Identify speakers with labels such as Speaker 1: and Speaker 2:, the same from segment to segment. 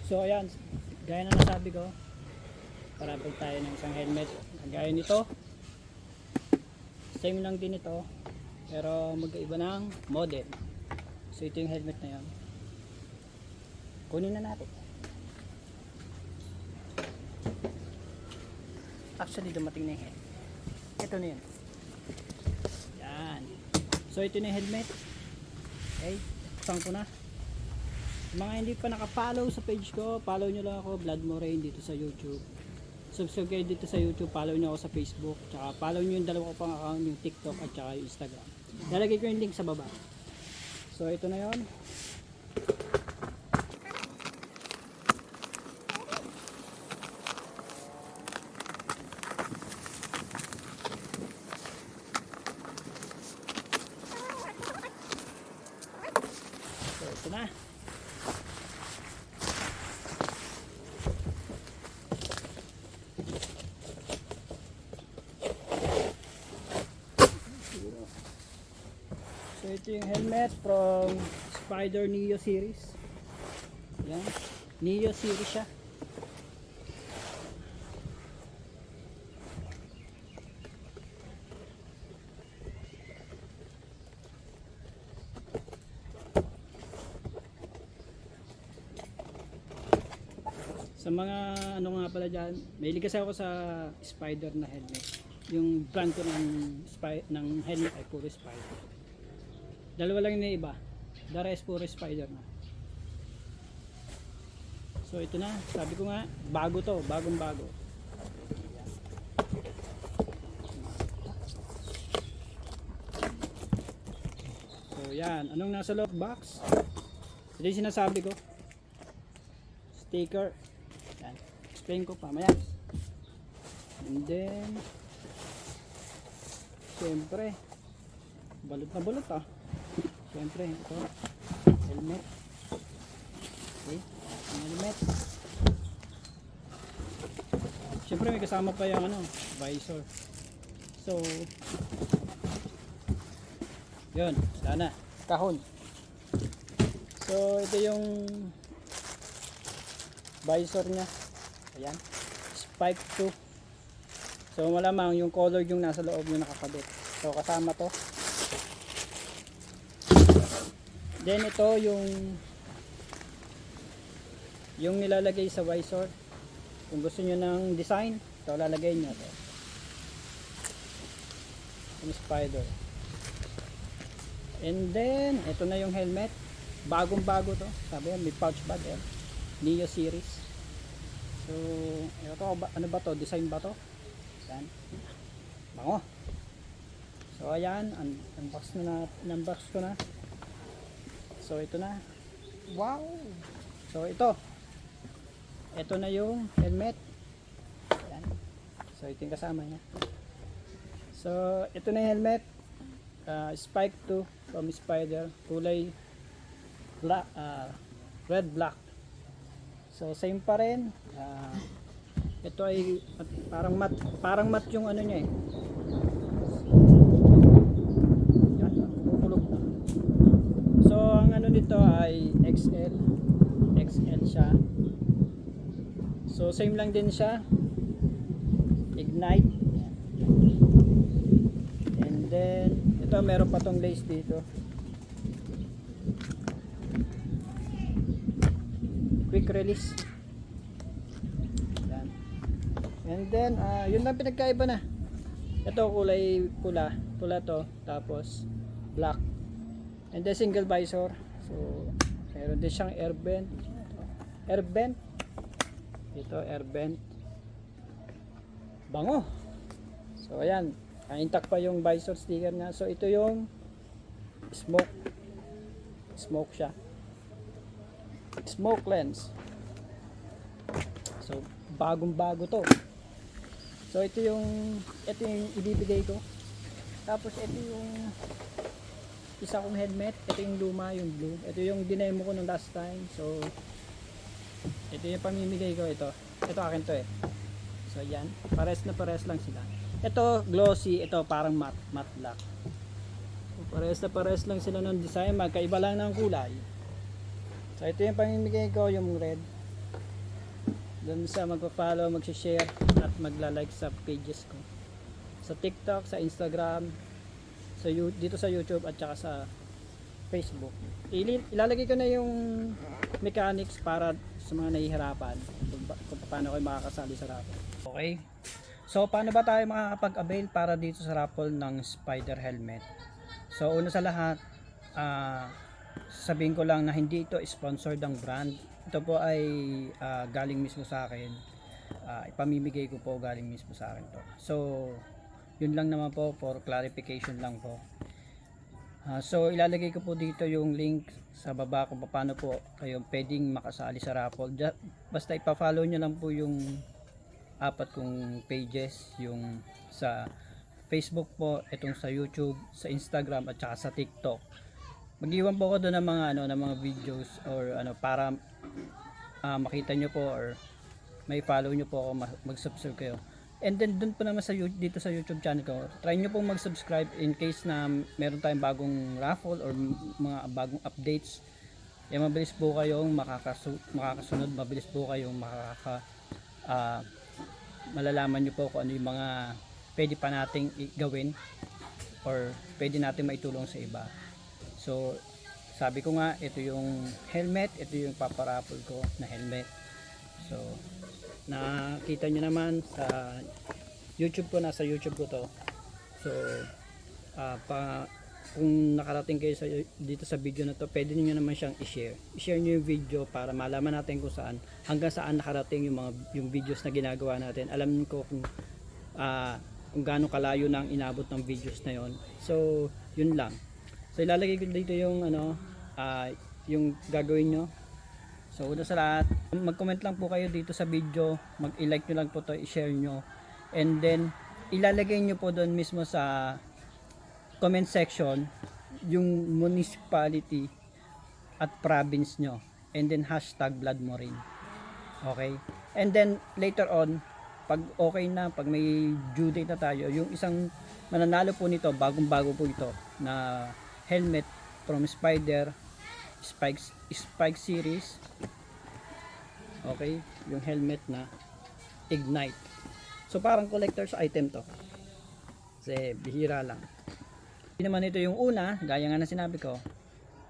Speaker 1: So ayan, gaya na nasabi ko, parabol tayo ng isang helmet. Gaya nito, same lang din ito, pero magkaiba ng model. So ito yung helmet na yun. Kunin na natin. Actually dumating na yung helmet. Ito na yun. Yan. So ito na yung helmet. Okay, buksan ko na. Mga hindi pa naka-follow sa page ko, follow nyo lang ako, Vlad Morain dito sa YouTube. Subscribe kayo dito sa YouTube, follow nyo ako sa Facebook, tsaka follow nyo yung dalawa ko pang account, yung TikTok at tsaka yung Instagram. Lalagay ko yung link sa baba. So ito na yon. So ito na. So ito yung helmet from Spider Neo series. Yan. Neo series siya. Sa mga ano nga pala dyan, mahilig kasi ako sa Spider na helmet. Yung brand ko ng helmet ay puro Spider. Dalawa lang yung iba. The rest puro Spider na. So ito na, sabi ko nga, bago to, bagong bago. So yan, anong nasa loob box? Ito yung sinasabi ko. Sticker. Yan. Explain ko pa, maya. And then, siyempre, balot na balot ah. Siyempre, ito, helmet. Okay, ang helmet. Siyempre may kasama pa yung ano, visor. So, yun, sana, kahon. So, ito yung visor nya. Ayan, spike 2. So, malamang yung color yung nasa loob yung nakakabit. So, kasama to. Then ito yung nilalagay sa visor. Kung gusto niyo ng design, ito lalagay niyo to. Yung Spider. And then ito na yung helmet. Bagong bago to. Sabi yan, may pouch bag yan. Neo series. So, ito ano ba to? Design ba to? Yan. Bango. So ayan, unbox ko na. So ito na. Wow. So ito na yung helmet. Ayan. So ito yung kasama niya. So ito na yung helmet. Spike 2 from Spider. Kulay black, red black. So same pa rin. Ito ay parang mat yung ano niya eh. So ang ano nito ay XL siya. So same lang din siya. Ignite. And then ito meron pa tong lace dito. Quick release. Yan. And then yun lang pinagkaiba na. Ito kulay pula to, tapos black. And then single visor. So meron din siyang air vent. Ito air vent. Bango. So ayan, intact pa yung visor sticker niya. So ito yung smoke siya. Smoke lens. So bagong bago to. So ito yung ibibigay ko. Tapos ito yung isa kong helmet. Ito yung luma, yung blue. Ito yung dinemo ko nung last time. So ito yung pamimigay ko. Ito akin to eh. So yan, pares lang sila. Ito glossy, ito parang matte black. So, pares lang sila ng design, magkaiba lang ng kulay. So ito yung pamimigay ko, yung red. Doon sa magpa-follow, mag-share at magla-like sa pages ko. Sa TikTok, sa Instagram, dito sa YouTube at saka sa Facebook. Ilalagay ko na yung mechanics para sa mga nahihirapan kung paano kayo makakasali sa raffle. Okay. So paano ba tayo makakapag-avail para dito sa raffle ng Spider helmet? So una sa lahat, sabihin ko lang na hindi ito sponsored ng brand. Ito po ay galing mismo sa akin. Ipamimigay ko po galing mismo sa akin to. So yun lang naman po, for clarification lang po. So ilalagay ko po dito yung link sa baba kung paano po kayo pwedeng makasali sa raffle. Basta ipa-follow nyo lang po yung apat kong pages, yung sa Facebook po, itong sa YouTube, sa Instagram at saka sa TikTok. Mag-iwan po ako doon ng mga ng mga videos or para makita nyo po or may follow nyo po ako, mag-subscribe kayo. And then doon po naman dito sa YouTube channel ko, try nyo pong mag-subscribe in case na meron tayong bagong raffle or mga bagong updates. Mabilis po kayong makakasunod, mabilis po kayong malalaman nyo po kung ano yung mga pwede pa nating gawin or pwede natin maitulong sa iba. So sabi ko nga, ito yung helmet, ito yung paparaffle ko na helmet. So nakita nyo naman sa YouTube ko, nasa YouTube ko to. So kung nakarating kayo dito sa video na to, pwede niyo naman siyang i-share niyo yung video para malaman natin kung hanggang saan nakarating yung videos na ginagawa natin. Alam ko kung gaano kalayo na ang inabot ng videos na yon. So yun lang. So ilalagay ko dito yung yung gagawin nyo. So una sa lahat, mag-comment lang po kayo dito sa video, mag-i-like nyo lang po to, i-share nyo, and then ilalagay nyo po doon mismo sa comment section yung municipality at province nyo, and then hashtag Vlad Morin. Okay, and then later on, pag okay na, pag may due date na tayo, yung isang mananalo po nito, bagong-bago po ito na helmet from Spider Spike series. Okay, yung helmet na Ignite. So parang collector's item to. Kasi bihira lang. Hindi naman ito yung una, gaya nga na sinabi ko.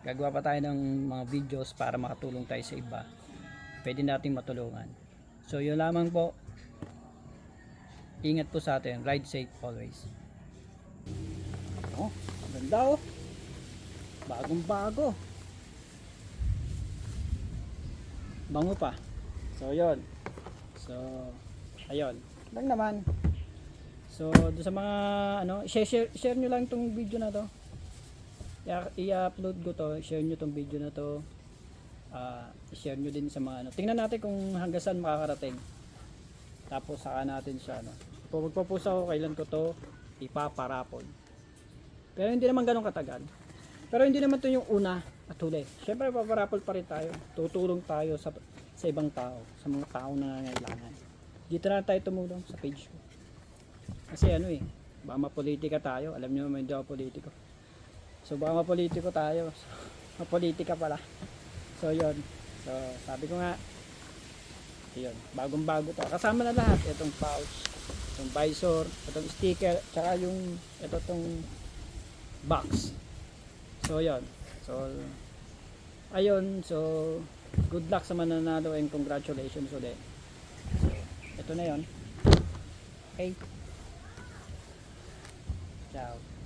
Speaker 1: Gagawa pa tayo ng mga videos para makatulong tayo sa iba. Pwede nating matulungan. So yun lamang po. Ingat po sa atin. Ride safe always. Oh, ganda oh. Bagong bago. Bango pa. So yun. So ayun lang naman. So doon sa mga share nyo lang tong video na to. I-upload ko to, share nyo tong video na to. I-share nyo din sa mga tingnan natin kung hanggang saan makakarating. Tapos saka natin siya magpapusa ko kailan ko to ipaparapol. Pero hindi naman ganun katagal. Pero hindi naman to yung una at huli. Syempre paparapol pa rin tayo. Tutulong tayo sa ibang tao, sa mga tao na nangangailangan. Dito na tayo tumulong sa page ko. Kasi baka mapolitika tayo. Alam niyo naman hindi ako politiko. So baka mapolitiko tayo. So, mapolitika pala. So yun. So sabi ko nga, yun, bagong-bago to. Kasama na lahat. Itong pouch, itong visor, itong sticker, tsaka itong box. So yun. So ayun. So good luck sa mananalo and congratulations ulit. So ito na yun. Okay. Ciao.